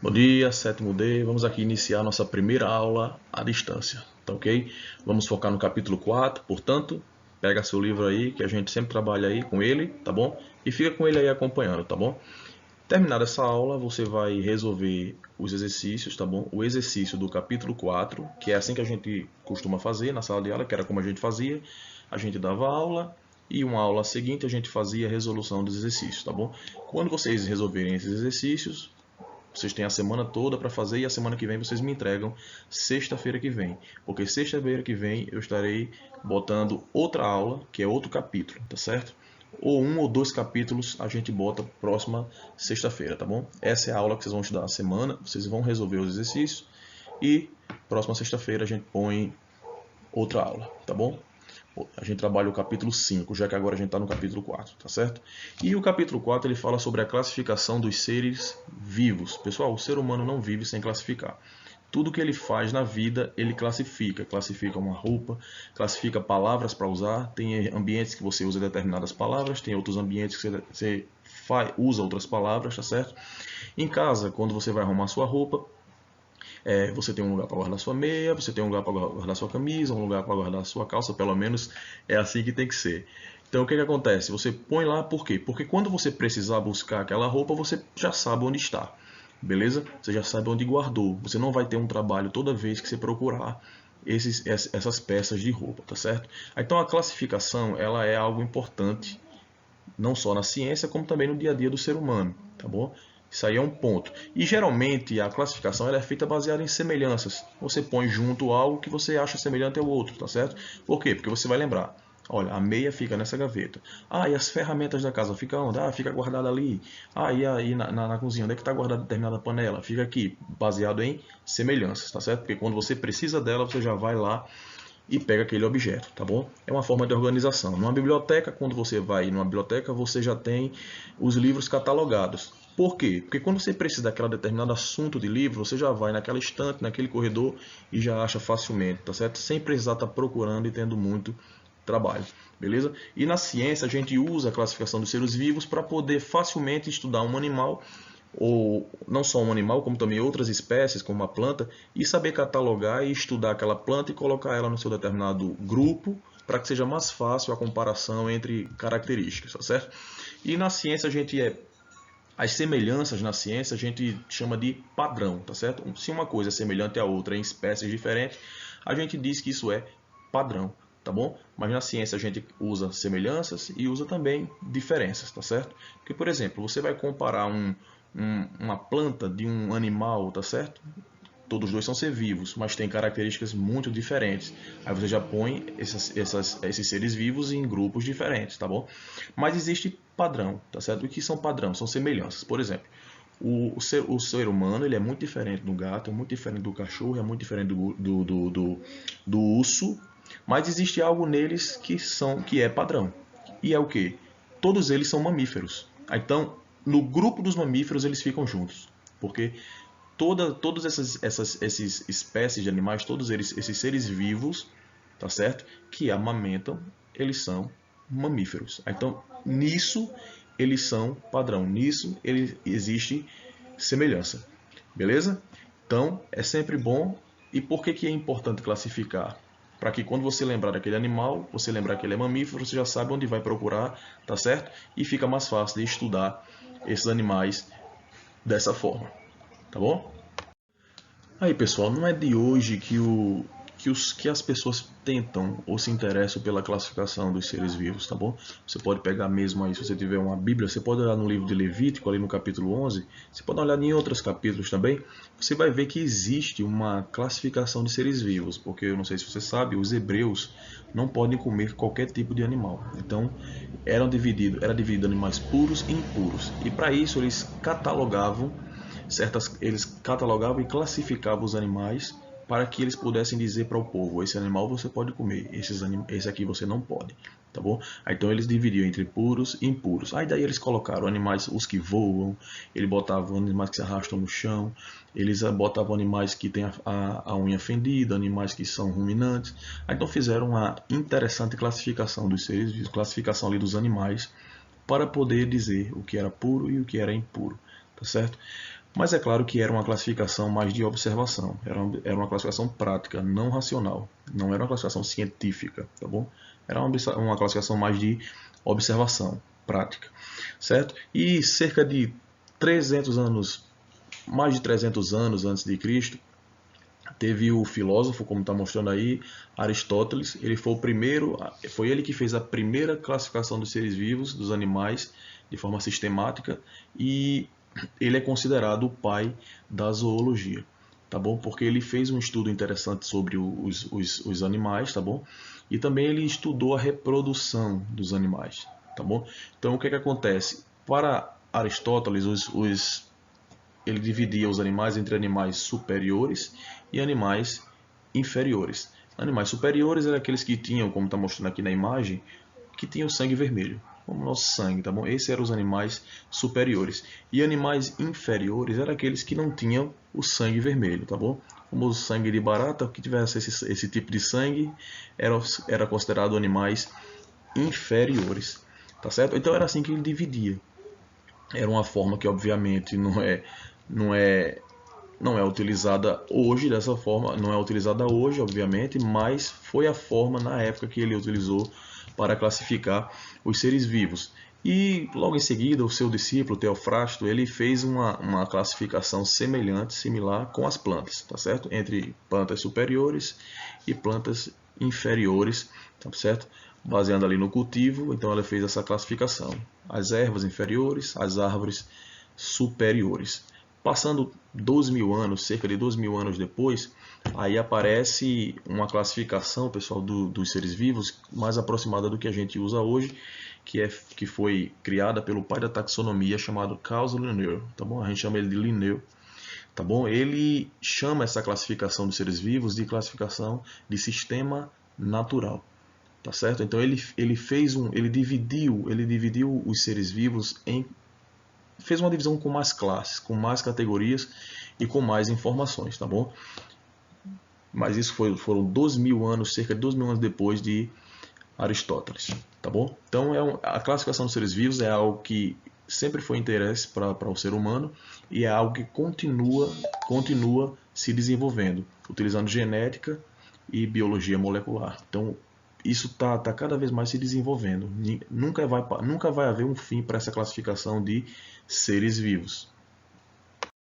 Bom dia, sétimo D. Vamos aqui iniciar nossa primeira aula à distância, tá ok? Vamos focar no capítulo 4, portanto, pega seu livro aí, que a gente sempre trabalha aí com ele, tá bom? E fica com ele aí acompanhando, tá bom? Terminada essa aula, você vai resolver os exercícios, tá bom? O exercício do capítulo 4, que é assim que a gente costuma fazer na sala de aula, que era como a gente fazia. A gente dava aula e uma aula seguinte a gente fazia a resolução dos exercícios, tá bom? Quando vocês resolverem esses exercícios, vocês têm a semana toda para fazer e a semana que vem vocês me entregam sexta-feira que vem. Porque sexta-feira que vem eu estarei botando outra aula, que é outro capítulo, tá certo? Ou um ou dois capítulos a gente bota próxima sexta-feira, tá bom? Essa é a aula que vocês vão estudar a semana, vocês vão resolver os exercícios e próxima sexta-feira a gente põe outra aula, tá bom? A gente trabalha o capítulo 5, já que agora a gente está no capítulo 4, tá certo? E o capítulo 4 ele fala sobre a classificação dos seres vivos. Pessoal, o ser humano não vive sem classificar. Tudo que ele faz na vida, ele classifica. Classifica uma roupa, classifica palavras para usar. Tem ambientes que você usa determinadas palavras, tem outros ambientes que você usa outras palavras, tá certo? Em casa, quando você vai arrumar sua roupa, você tem um lugar para guardar sua meia, você tem um lugar para guardar sua camisa, um lugar para guardar sua calça, pelo menos é assim que tem que ser. Então o que acontece? Você põe lá por quê? Porque quando você precisar buscar aquela roupa, você já sabe onde está. Beleza? Você já sabe onde guardou. Você não vai ter um trabalho toda vez que você procurar essas peças de roupa, tá certo? Então a classificação ela é algo importante não só na ciência, como também no dia a dia do ser humano, tá bom? Isso aí é um ponto. E geralmente a classificação ela é feita baseada em semelhanças. Você põe junto algo que você acha semelhante ao outro, tá certo? Por quê? Porque você vai lembrar. Olha, a meia fica nessa gaveta. Ah, e as ferramentas da casa ficam onde? Ah, fica guardada ali. Ah, e aí na cozinha, onde é que está guardada determinada panela? Fica aqui, baseado em semelhanças, tá certo? Porque quando você precisa dela, você já vai lá e pega aquele objeto, tá bom? É uma forma de organização. Numa biblioteca, quando você vai numa biblioteca, você já tem os livros catalogados. Por quê? Porque quando você precisa daquele determinado assunto de livro, você já vai naquela estante, naquele corredor e já acha facilmente, tá certo? Sem precisar estar procurando e tendo muito trabalho, beleza? E na ciência a gente usa a classificação dos seres vivos para poder facilmente estudar um animal ou não só um animal, como também outras espécies, como uma planta, e saber catalogar e estudar aquela planta e colocar ela no seu determinado grupo, para que seja mais fácil a comparação entre características, tá certo? E na ciência as semelhanças na ciência a gente chama de padrão, tá certo? Se uma coisa é semelhante à outra em espécies diferentes, a gente diz que isso é padrão, tá bom? Mas na ciência a gente usa semelhanças e usa também diferenças, tá certo? Porque, por exemplo, você vai comparar uma planta de um animal, tá certo? Todos os dois são ser vivos, mas têm características muito diferentes. Aí você já põe esses seres vivos em grupos diferentes, tá bom? Mas existe padrão, tá certo? O que são padrões? São semelhanças. Por exemplo, o ser humano ele é muito diferente do gato, é muito diferente do cachorro, é muito diferente do urso, mas existe algo neles que é padrão. E é o que? Todos eles são mamíferos. Então, no grupo dos mamíferos eles ficam juntos, porque todas essas espécies de animais, todos eles, esses seres vivos, tá certo? Que amamentam, eles são mamíferos. Então, nisso eles são padrão, nisso existe semelhança. Beleza? Então, é sempre bom. E por que é importante classificar? Para que quando você lembrar daquele animal, você lembrar que ele é mamífero, você já sabe onde vai procurar, tá certo? E fica mais fácil de estudar esses animais dessa forma. Tá bom? Aí, pessoal, não é de hoje que as pessoas tentam ou se interessam pela classificação dos seres vivos, tá bom? Você pode pegar mesmo aí, se você tiver uma Bíblia, você pode olhar no livro de Levítico, ali no capítulo 11, você pode olhar em outros capítulos também, você vai ver que existe uma classificação de seres vivos, porque eu não sei se você sabe, os hebreus não podem comer qualquer tipo de animal. Então, era dividido animais puros e impuros. E para isso eles eles catalogavam e classificavam os animais para que eles pudessem dizer para o povo: esse animal você pode comer, esse aqui você não pode, tá bom? Aí, então eles dividiam entre puros e impuros. Aí daí eles colocaram animais, os que voam, eles botavam animais que se arrastam no chão, eles botavam animais que têm a unha fendida, animais que são ruminantes. Aí, então fizeram uma interessante classificação dos seres, classificação ali dos animais, para poder dizer o que era puro e o que era impuro, tá certo? Mas é claro que era uma classificação mais de observação, era uma classificação prática, não racional, não era uma classificação científica, tá bom? Era uma classificação mais de observação prática, certo? E cerca de 300 anos, mais de 300 anos antes de Cristo, teve o filósofo, como está mostrando aí, Aristóteles. Ele foi o primeiro, foi ele que fez a primeira classificação dos seres vivos, dos animais, de forma sistemática, e ele é considerado o pai da zoologia, tá bom? Porque ele fez um estudo interessante sobre os animais, tá bom? E também ele estudou a reprodução dos animais, tá bom? Então o que acontece? Para Aristóteles, ele dividia os animais entre animais superiores e animais inferiores. Animais superiores eram aqueles que tinham, como está mostrando aqui na imagem, que tinham sangue vermelho, como o nosso sangue, tá bom? Esses eram os animais superiores. E animais inferiores eram aqueles que não tinham o sangue vermelho, tá bom? Como o sangue de barata, que tivesse esse tipo de sangue, era considerado animais inferiores, tá certo? Então era assim que ele dividia. Era uma forma que obviamente não é não é utilizada hoje dessa forma, não é utilizada hoje, obviamente, mas foi a forma na época que ele utilizou para classificar os seres vivos. E logo em seguida, o seu discípulo Teofrasto, ele fez uma classificação semelhante, similar com as plantas, tá certo? Entre plantas superiores e plantas inferiores, tá certo? Baseando ali no cultivo, então ela fez essa classificação. As ervas inferiores, as árvores superiores. Passando 12.000 anos, cerca de 12.000 anos depois, aí aparece uma classificação, pessoal, dos seres vivos mais aproximada do que a gente usa hoje, que foi criada pelo pai da taxonomia, chamado Carl Linnaeus, tá bom? A gente chama ele de Linneu, tá bom? Ele chama essa classificação dos seres vivos de classificação de sistema natural, tá certo? Então ele dividiu os seres vivos fez uma divisão com mais classes, com mais categorias e com mais informações, tá bom? Mas isso foram 12.000 anos, cerca de 12.000 anos depois de Aristóteles, tá bom? Então a classificação dos seres vivos é algo que sempre foi interesse para o ser humano e é algo que continua se desenvolvendo, utilizando genética e biologia molecular. Então isso está cada vez mais se desenvolvendo. Nunca vai haver um fim para essa classificação de seres vivos.